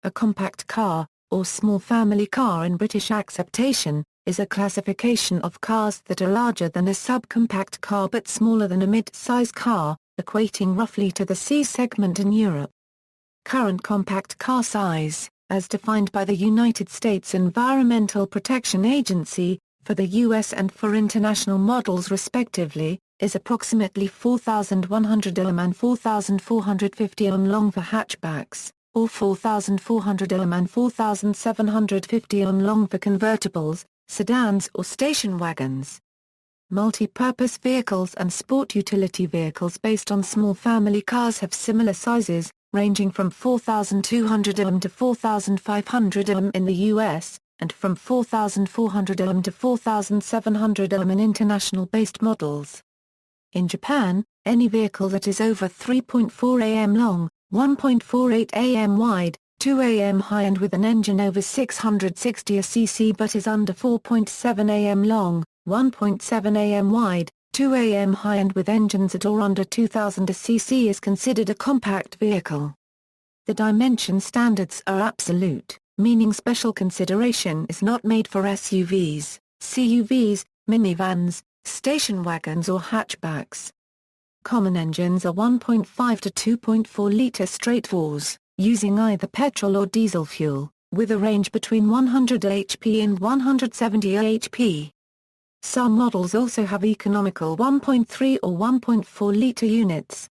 A compact car, or small family car in British acceptation, is a classification of cars that are larger than a subcompact car but smaller than a mid-size car, equating roughly to the C segment in Europe. Current compact car size, as defined by the United States Environmental Protection Agency, for the US and for international models respectively, is approximately 4,100 mm and 4,450 mm long for hatchbacks, or 4,400 mm and 4,750 mm long for convertibles, sedans or station wagons. Multi-purpose vehicles and sport utility vehicles based on small family cars have similar sizes, ranging from 4,200 mm to 4,500 mm in the US, and from 4,400 mm to 4,700 mm in international-based models. In Japan, any vehicle that is over 3.4 am long, 1.48 am wide, 2 am high and with an engine over 660 cc but is under 4.7 am long, 1.7 am wide, 2 am high and with engines at or under 2000 cc is considered a compact vehicle. The dimension standards are absolute, meaning special consideration is not made for SUVs, CUVs, minivans, station wagons or hatchbacks. Common engines are 1.5 to 2.4-litre straight-fours, using either petrol or diesel fuel, with a range between 100 HP and 170 HP. Some models also have economical 1.3 or 1.4-litre units.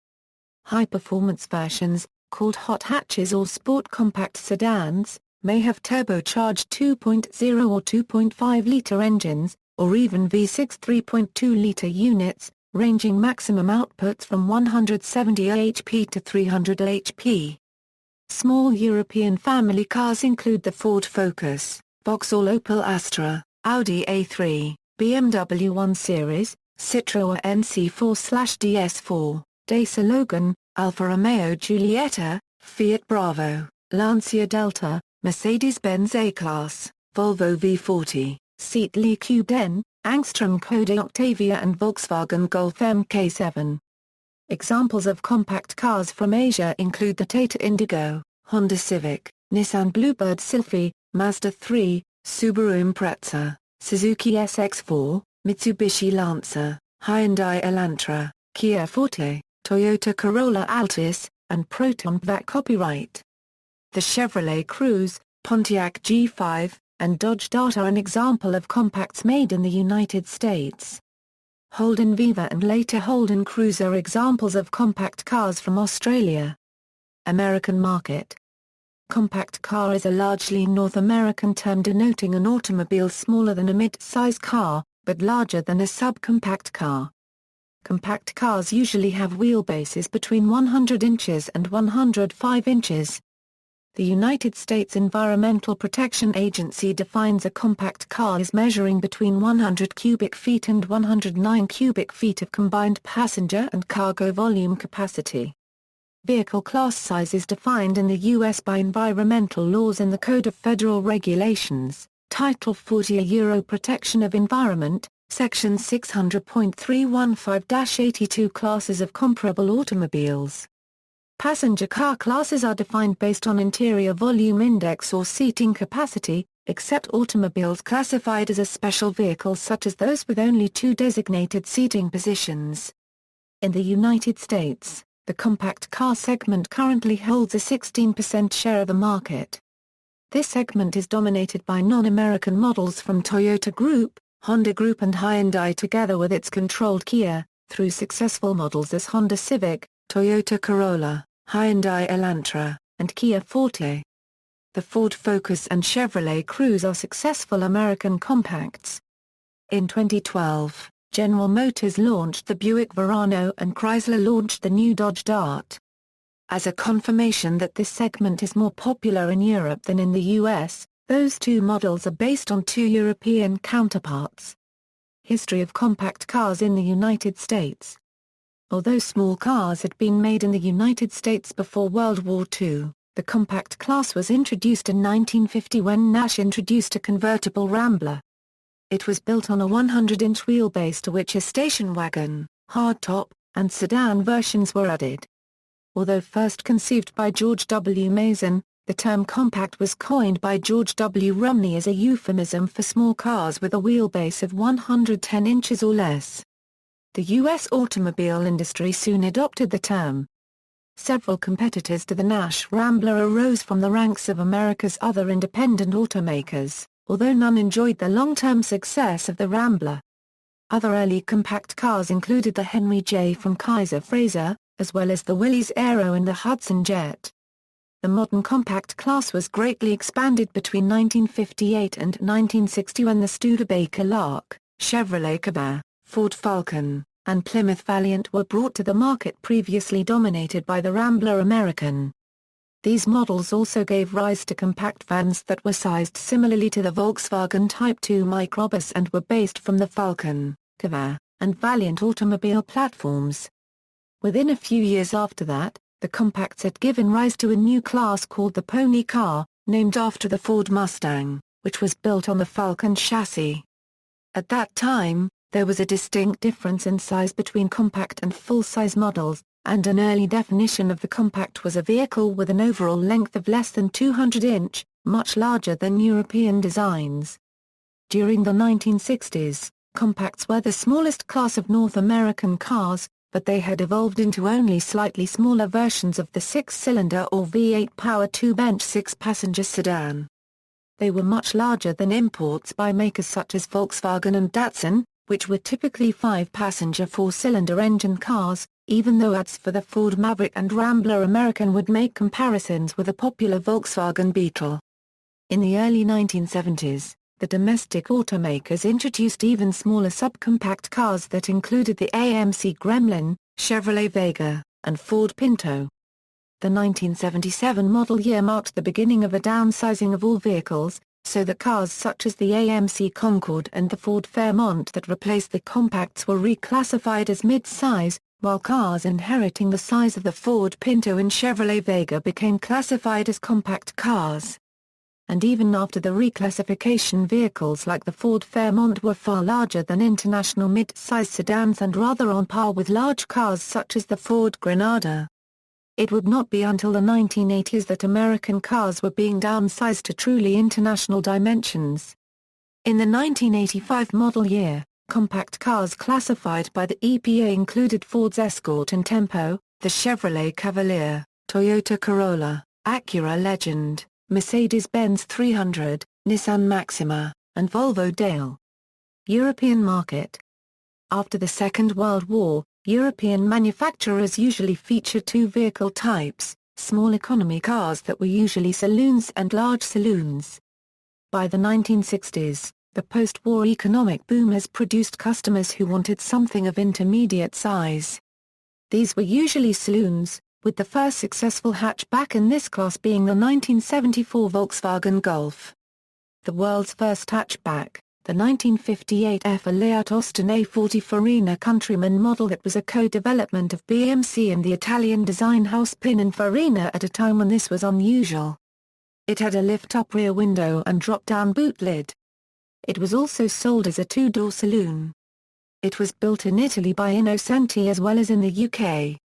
High-performance versions, called hot hatches or sport compact sedans, may have turbocharged 2.0 or 2.5-litre engines, or even V6 3.2-litre units, ranging maximum outputs from 170 HP to 300 HP. Small European family cars include the Ford Focus, Vauxhall Opel Astra, Audi A3, BMW 1 Series, Citroën NC4/DS4, Dacia Logan, Alfa Romeo Giulietta, Fiat Bravo, Lancia Delta, Mercedes-Benz A-Class, Volvo V40, Seat Liquiden, Angstrom Koda Octavia and Volkswagen Golf MK7. Examples of compact cars from Asia include the Tata Indigo, Honda Civic, Nissan Bluebird Sylphy, Mazda 3, Subaru Impreza, Suzuki SX4, Mitsubishi Lancer, Hyundai Elantra, Kia Forte, Toyota Corolla Altis, and Proton Vac. Copyright. The Chevrolet Cruze, Pontiac G5, and Dodge Dart are an example of compacts made in the United States. Holden Viva and later Holden Cruze are examples of compact cars from Australia. American market. Compact car is a largely North American term denoting an automobile smaller than a mid-size car, but larger than a subcompact car. Compact cars usually have wheelbases between 100 inches and 105 inches. The United States Environmental Protection Agency defines a compact car as measuring between 100 cubic feet and 109 cubic feet of combined passenger and cargo volume capacity. Vehicle class size is defined in the U.S. by environmental laws in the Code of Federal Regulations, Title 40 Euro Protection of Environment, Section 600.315-82 Classes of comparable automobiles. Passenger car classes are defined based on interior volume index or seating capacity, except automobiles classified as a special vehicle such as those with only 2 designated seating positions. In the United States, the compact car segment currently holds a 16% share of the market. This segment is dominated by non-American models from Toyota Group, Honda Group and Hyundai together with its controlled Kia, through successful models as Honda Civic, Toyota Corolla, Hyundai Elantra, and Kia Forte. The Ford Focus and Chevrolet Cruze are successful American compacts. In 2012, General Motors launched the Buick Verano and Chrysler launched the new Dodge Dart. As a confirmation that this segment is more popular in Europe than in the US, those two models are based on 2 European counterparts. History of compact cars in the United States. Although small cars had been made in the United States before World War II, the compact class was introduced in 1950 when Nash introduced a convertible Rambler. It was built on a 100-inch wheelbase to which a station wagon, hardtop, and sedan versions were added. Although first conceived by George W. Mason, The term compact was coined by George W. Rumney as a euphemism for small cars with a wheelbase of 110 inches or less. The U.S. automobile industry soon adopted the term. Several competitors to the Nash Rambler arose from the ranks of America's other independent automakers, although none enjoyed the long-term success of the Rambler. Other early compact cars included the Henry J. from Kaiser Frazer, as well as the Willys Aero and the Hudson Jet. The modern compact class was greatly expanded between 1958 and 1960 when the Studebaker Lark, Chevrolet Cabrera, Ford Falcon, and Plymouth Valiant were brought to the market previously dominated by the Rambler American. These models also gave rise to compact vans that were sized similarly to the Volkswagen Type II microbus and were based from the Falcon, Cabrera, and Valiant automobile platforms. Within a few years after that, the compacts had given rise to a new class called the pony car, named after the Ford Mustang, which was built on the Falcon chassis. At that time, there was a distinct difference in size between compact and full-size models, and an early definition of the compact was a vehicle with an overall length of less than 200 inch, much larger than European designs. During the 1960s, compacts were the smallest class of North American cars, but they had evolved into only slightly smaller versions of the six-cylinder or V8 power two-bench six-passenger sedan. They were much larger than imports by makers such as Volkswagen and Datsun, which were typically five-passenger four-cylinder engine cars, even though ads for the Ford Maverick and Rambler American would make comparisons with the popular Volkswagen Beetle. In the early 1970s, the domestic automakers introduced even smaller subcompact cars that included the AMC Gremlin, Chevrolet Vega, and Ford Pinto. The 1977 model year marked the beginning of a downsizing of all vehicles, so that cars such as the AMC Concorde and the Ford Fairmont that replaced the compacts were reclassified as mid-size, while cars inheriting the size of the Ford Pinto and Chevrolet Vega became classified as compact cars. And even after the reclassification, vehicles like the Ford Fairmont were far larger than international mid-size sedans and rather on par with large cars such as the Ford Granada. It would not be until the 1980s that American cars were being downsized to truly international dimensions. In the 1985 model year, compact cars classified by the EPA included Ford's Escort and Tempo, the Chevrolet Cavalier, Toyota Corolla, Acura Legend, Mercedes-Benz 300, Nissan Maxima, and Volvo Dale. European market. After the Second World War, European manufacturers usually featured two vehicle types, small economy cars that were usually saloons and large saloons. By the 1960s, the post-war economic boom has produced customers who wanted something of intermediate size. These were usually saloons, with the first successful hatchback in this class being the 1974 Volkswagen Golf. The world's first hatchback, the 1958 F layout Austin A40 Farina Countryman model that was a co-development of BMC and the Italian design house Pininfarina at a time when this was unusual. It had a lift-up rear window and drop-down boot lid. It was also sold as a two-door saloon. It was built in Italy by Innocenti as well as in the UK.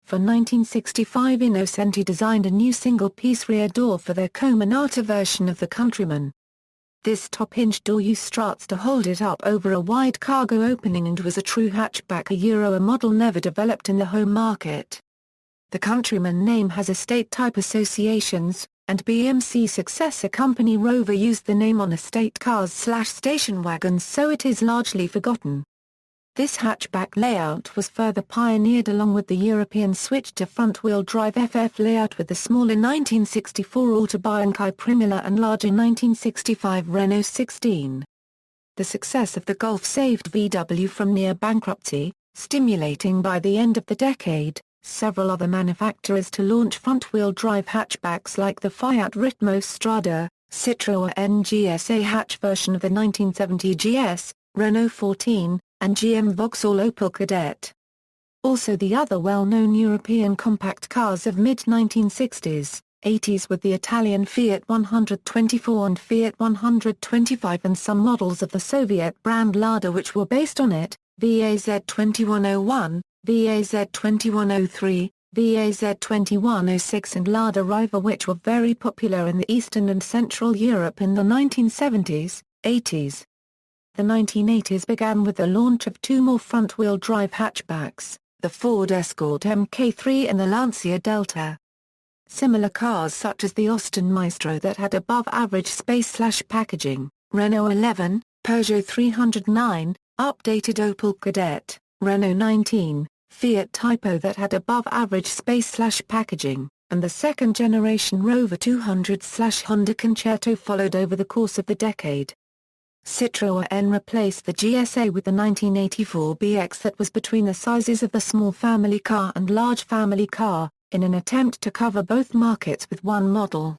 For 1965, Innocenti designed a new single-piece rear door for their Comanata version of the Countryman. This top-hinge door used struts to hold it up over a wide cargo opening and was a true hatchback, a model never developed in the home market. The Countryman name has estate-type associations, and BMC successor company Rover used the name on estate cars/station wagons, so it is largely forgotten. This hatchback layout was further pioneered along with the European switch to front-wheel drive FF layout with the smaller 1964 Autobianchi Primula and larger 1965 Renault 16. The success of the Golf saved VW from near bankruptcy, stimulating by the end of the decade, several other manufacturers to launch front-wheel drive hatchbacks like the Fiat Ritmo Strada, Citroën NGSA hatch version of the 1970 GS, Renault 14, and GM Vauxhall Opel Kadett. Also the other well-known European compact cars of mid-1960s, 80s with the Italian Fiat 124 and Fiat 125 and some models of the Soviet brand Lada which were based on it, VAZ 2101, VAZ 2103, VAZ2106 and Lada Riva, which were very popular in the Eastern and Central Europe in the 1970s, 80s. The 1980s began with the launch of two more front-wheel drive hatchbacks, the Ford Escort Mk3 and the Lancia Delta. Similar cars such as the Austin Maestro that had above-average space/packaging, Renault 11, Peugeot 309, updated Opel Kadett, Renault 19, Fiat Tipo that had above-average space/packaging, and the second-generation Rover 200/Honda Concerto followed over the course of the decade. Citroën replaced the GSA with the 1984 BX that was between the sizes of the small family car and large family car, in an attempt to cover both markets with one model.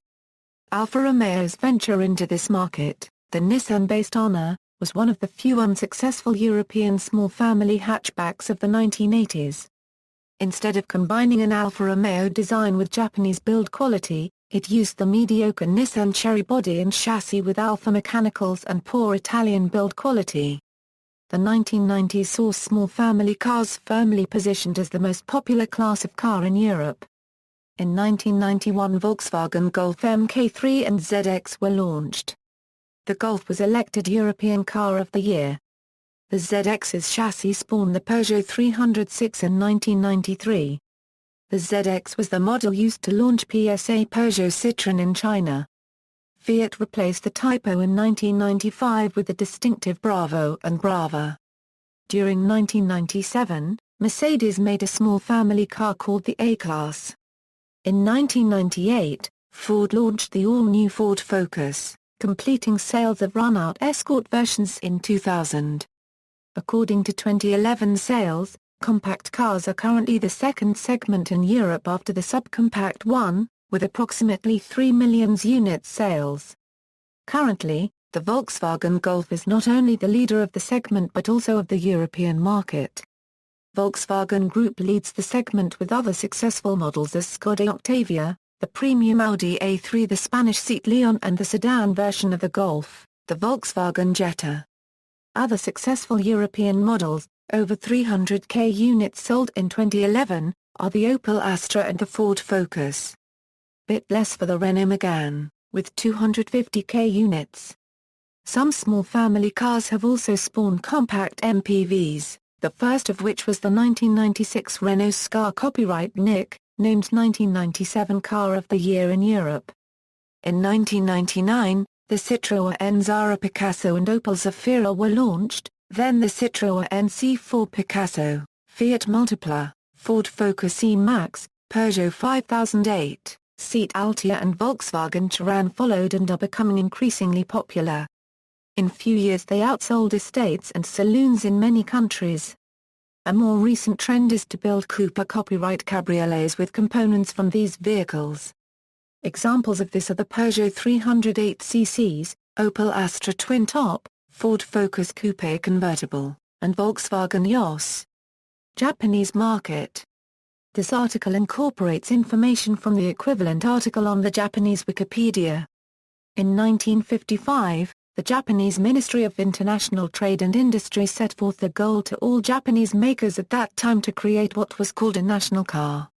Alfa Romeo's venture into this market, the Nissan-based Honor, was one of the few unsuccessful European small family hatchbacks of the 1980s. Instead of combining an Alfa Romeo design with Japanese build quality, it used the mediocre Nissan Cherry body and chassis with Alfa mechanicals and poor Italian build quality. The 1990s saw small family cars firmly positioned as the most popular class of car in Europe. In 1991 Volkswagen Golf Mk3 and ZX were launched. The Golf was elected European Car of the Year. The ZX's chassis spawned the Peugeot 306 in 1993. The ZX was the model used to launch PSA Peugeot Citroën in China. Fiat replaced the Tipo in 1995 with the distinctive Bravo and Brava. During 1997, Mercedes made a small family car called the A-Class. In 1998, Ford launched the all-new Ford Focus, completing sales of run-out Escort versions in 2000. According to 2011 sales, compact cars are currently the second segment in Europe after the subcompact one, with approximately 3 million unit sales. Currently, the Volkswagen Golf is not only the leader of the segment but also of the European market. Volkswagen Group leads the segment with other successful models as Skoda Octavia, the premium Audi A3, the Spanish Seat Leon, and the sedan version of the Golf, the Volkswagen Jetta. Other successful European models, over 300,000 units sold in 2011, are the Opel Astra and the Ford Focus. Bit less for the Renault Megane, with 250,000 units. Some small family cars have also spawned compact MPVs, the first of which was the 1996 Renault Scar copyright Nick, named 1997 Car of the Year in Europe. In 1999, the Citroën Zara Picasso and Opel Zafira were launched, then the Citroën C4 Picasso, Fiat Multipla, Ford Focus E-Max, Peugeot 5008, Seat Altia and Volkswagen Touran followed and are becoming increasingly popular. In few years they outsold estates and saloons in many countries. A more recent trend is to build Cooper copyright cabriolets with components from these vehicles. Examples of this are the Peugeot 308 cc's, Opel Astra Twin Top, Ford Focus Coupe Convertible, and Volkswagen Yos. Japanese market. This article incorporates information from the equivalent article on the Japanese Wikipedia. In 1955, the Japanese Ministry of International Trade and Industry set forth the goal to all Japanese makers at that time to create what was called a national car.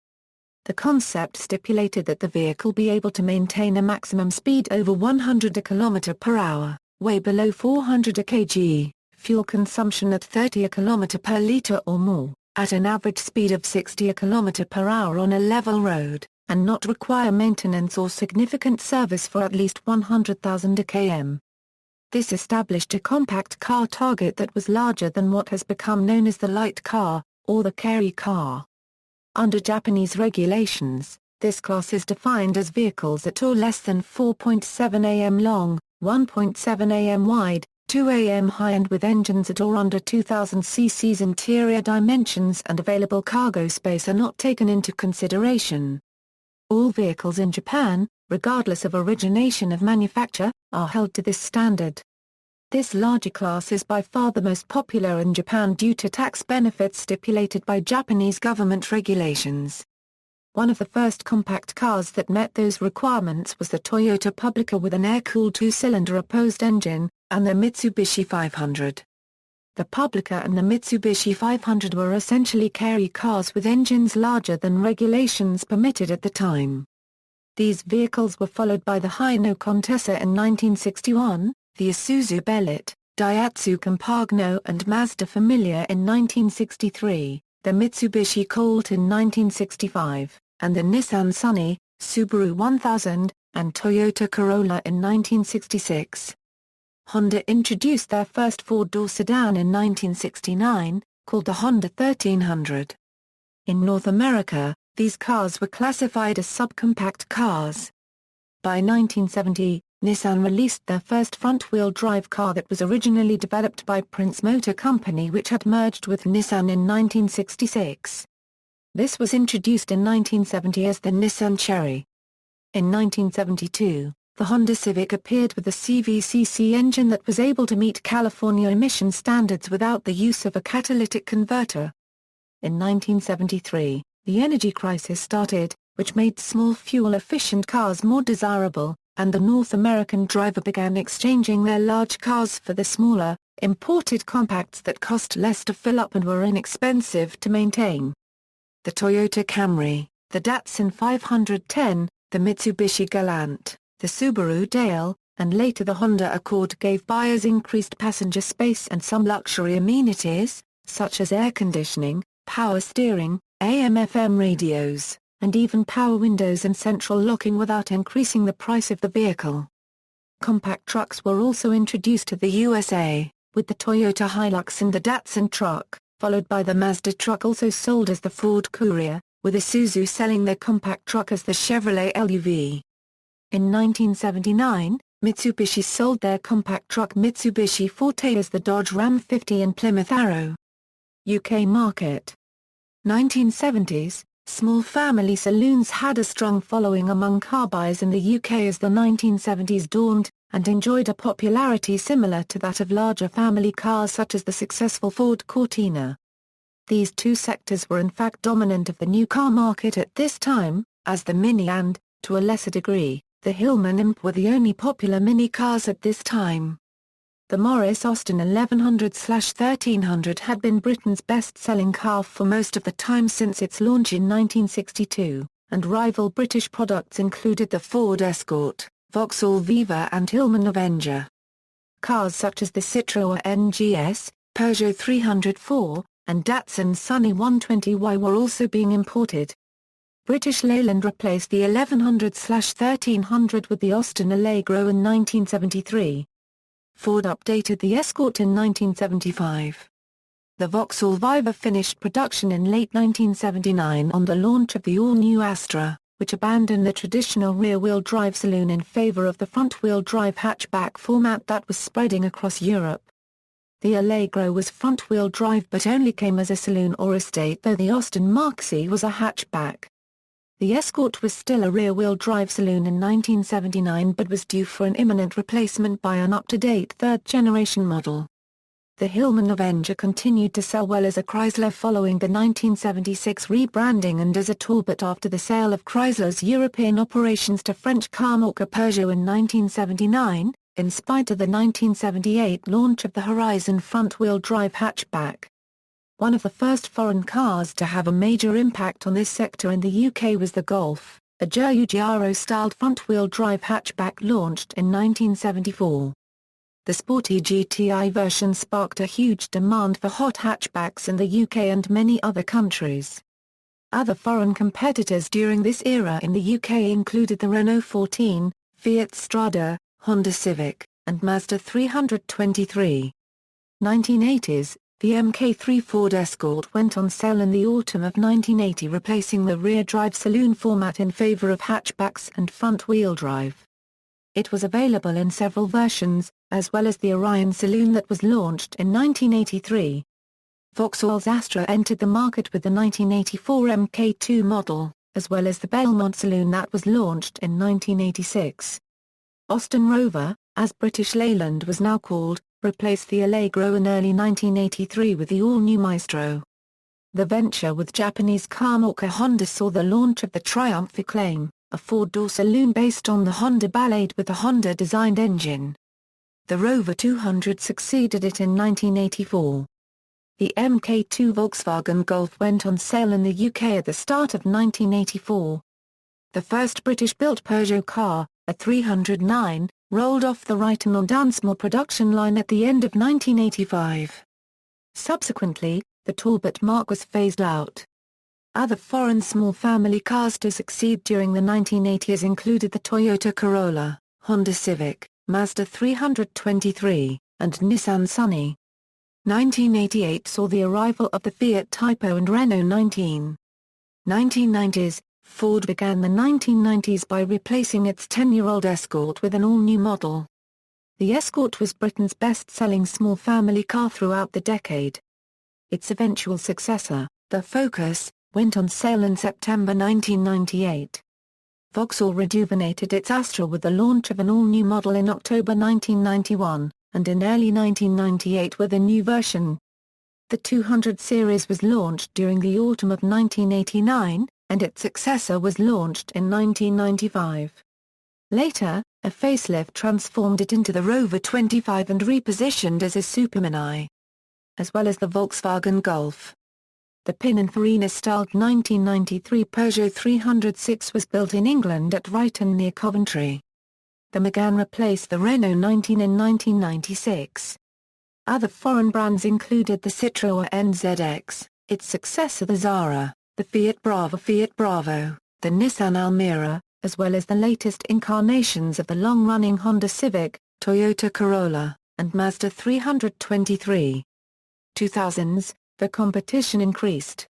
The concept stipulated that the vehicle be able to maintain a maximum speed over 100 km per hour, way below 400 kg, fuel consumption at 30 km per liter or more, at an average speed of 60 km per hour on a level road, and not require maintenance or significant service for at least 100,000 km. This established a compact car target that was larger than what has become known as the light car, or the kei car. Under Japanese regulations, this class is defined as vehicles at or less than 4.7 am long, 1.7 am wide, 2 am high and with engines at or under 2000 cc's. Interior dimensions and available cargo space are not taken into consideration. All vehicles in Japan, regardless of origination of manufacture, are held to this standard. This larger class is by far the most popular in Japan due to tax benefits stipulated by Japanese government regulations. One of the first compact cars that met those requirements was the Toyota Publica with an air-cooled two-cylinder opposed engine, and the Mitsubishi 500. The Publica and the Mitsubishi 500 were essentially carry cars with engines larger than regulations permitted at the time. These vehicles were followed by the Hino Contessa in 1961, the Isuzu Bellet, Daihatsu Compagno and Mazda Familia in 1963, the Mitsubishi Colt in 1965, and the Nissan Sunny, Subaru 1000, and Toyota Corolla in 1966. Honda introduced their first four-door sedan in 1969, called the Honda 1300. In North America, these cars were classified as subcompact cars. By 1970, Nissan released their first front-wheel drive car that was originally developed by Prince Motor Company, which had merged with Nissan in 1966. This was introduced in 1970 as the Nissan Cherry. In 1972, the Honda Civic appeared with a CVCC engine that was able to meet California emission standards without the use of a catalytic converter. In 1973, the energy crisis started, which made small fuel-efficient cars more desirable, and the North American driver began exchanging their large cars for the smaller, imported compacts that cost less to fill up and were inexpensive to maintain. The Toyota Camry, the Datsun 510, the Mitsubishi Galant, the Subaru Dale, and later the Honda Accord gave buyers increased passenger space and some luxury amenities, such as air conditioning, power steering, AM/FM radios, and even power windows and central locking without increasing the price of the vehicle. Compact trucks were also introduced to the USA, with the Toyota Hilux and the Datsun truck, followed by the Mazda truck also sold as the Ford Courier, with Isuzu selling their compact truck as the Chevrolet LUV. In 1979, Mitsubishi sold their compact truck Mitsubishi Forte as the Dodge Ram 50 and Plymouth Arrow. UK market. 1970s, small family saloons had a strong following among car buyers in the UK as the 1970s dawned, and enjoyed a popularity similar to that of larger family cars such as the successful Ford Cortina. These two sectors were in fact dominant of the new car market at this time, as the Mini and, to a lesser degree, the Hillman Imp were the only popular mini cars at this time. The Morris Austin 1100/1300 had been Britain's best-selling car for most of the time since its launch in 1962, and rival British products included the Ford Escort, Vauxhall Viva and Hillman Avenger. Cars such as the Citroën NGS, Peugeot 304, and Datsun Sunny 120Y were also being imported. British Leyland replaced the 1100/1300 with the Austin Allegro in 1973. Ford updated the Escort in 1975. The Vauxhall Viva finished production in late 1979 on the launch of the all-new Astra, which abandoned the traditional rear-wheel drive saloon in favor of the front-wheel drive hatchback format that was spreading across Europe. The Allegro was front-wheel drive but only came as a saloon or estate, though the Austin Mark-C was a hatchback. The Escort was still a rear-wheel drive saloon in 1979 but was due for an imminent replacement by an up-to-date third-generation model. The Hillman Avenger continued to sell well as a Chrysler following the 1976 rebranding and as a Talbot after the sale of Chrysler's European operations to French carmaker Peugeot in 1979, in spite of the 1978 launch of the Horizon front-wheel drive hatchback. One of the first foreign cars to have a major impact on this sector in the UK was the Golf, a Giugiaro-styled front-wheel drive hatchback launched in 1974. The sporty GTI version sparked a huge demand for hot hatchbacks in the UK and many other countries. Other foreign competitors during this era in the UK included the Renault 14, Fiat Strada, Honda Civic, and Mazda 323. 1980s, the Mk3 Ford Escort went on sale in the autumn of 1980, replacing the rear-drive saloon format in favor of hatchbacks and front-wheel drive. It was available in several versions, as well as the Orion saloon that was launched in 1983. Vauxhall's Astra entered the market with the 1984 Mk2 model, as well as the Belmont saloon that was launched in 1986. Austin Rover, as British Leyland was now called, replaced the Allegro in early 1983 with the all-new Maestro. The venture with Japanese carmaker Honda saw the launch of the Triumph Acclaim, a four-door saloon based on the Honda Ballade with a Honda-designed engine. The Rover 200 succeeded it in 1984. The Mk2 Volkswagen Golf went on sale in the UK at the start of 1984. The first British-built Peugeot car, a 309, rolled off the Ryton on Dunsmore production line at the end of 1985. Subsequently, the Talbot marque was phased out. Other foreign small family cars to succeed during the 1980s included the Toyota Corolla, Honda Civic, Mazda 323, and Nissan Sunny. 1988 saw the arrival of the Fiat Tipo and Renault 19. 1990s, Ford began the 1990s by replacing its 10-year-old Escort with an all-new model. The Escort was Britain's best-selling small family car throughout the decade. Its eventual successor, the Focus, went on sale in September 1998. Vauxhall rejuvenated its Astra with the launch of an all-new model in October 1991, and in early 1998 with a new version. The 200 series was launched during the autumn of 1989, and its successor was launched in 1995. Later, a facelift transformed it into the Rover 25 and repositioned as a supermini. As well as the Volkswagen Golf. The Pininfarina-styled 1993 Peugeot 306 was built in England at Ryton near Coventry. The Megane replaced the Renault 19 in 1996. Other foreign brands included the Citroën NZX, its successor the Zara, the Fiat Bravo, the Nissan Almera, as well as the latest incarnations of the long-running Honda Civic, Toyota Corolla, and Mazda 323. 2000s, the competition increased.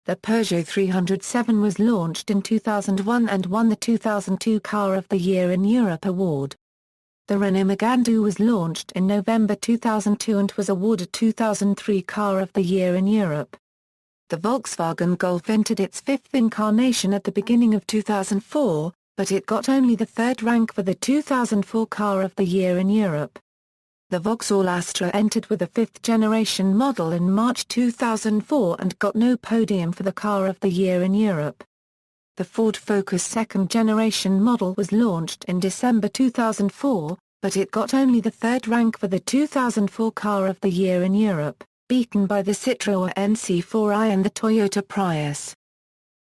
The Peugeot 307 was launched in 2001 and won the 2002 Car of the Year in Europe award. The Renault Megane 2 was launched in November 2002 and was awarded 2003 Car of the Year in Europe. The Volkswagen Golf entered its fifth incarnation at the beginning of 2004, but it got only the third rank for the 2004 Car of the Year in Europe. The Vauxhall Astra entered with a fifth-generation model in March 2004 and got no podium for the Car of the Year in Europe. The Ford Focus second-generation model was launched in December 2004, but it got only the third rank for the 2004 Car of the Year in Europe, beaten by the Citroën C4i and the Toyota Prius.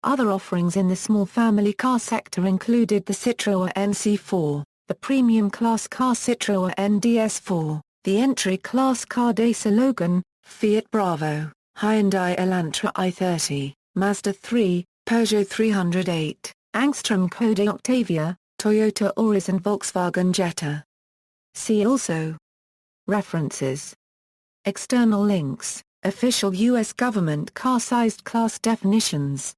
Other offerings in the small family car sector included the Citroën C4, the premium class car Citroën DS4, the entry-class car Dacia Logan, Fiat Bravo, Hyundai Elantra i30, Mazda 3, Peugeot 308, Angstrom Koda Octavia, Toyota Auris and Volkswagen Jetta. See also. References. External links, official U.S. government car-sized class definitions.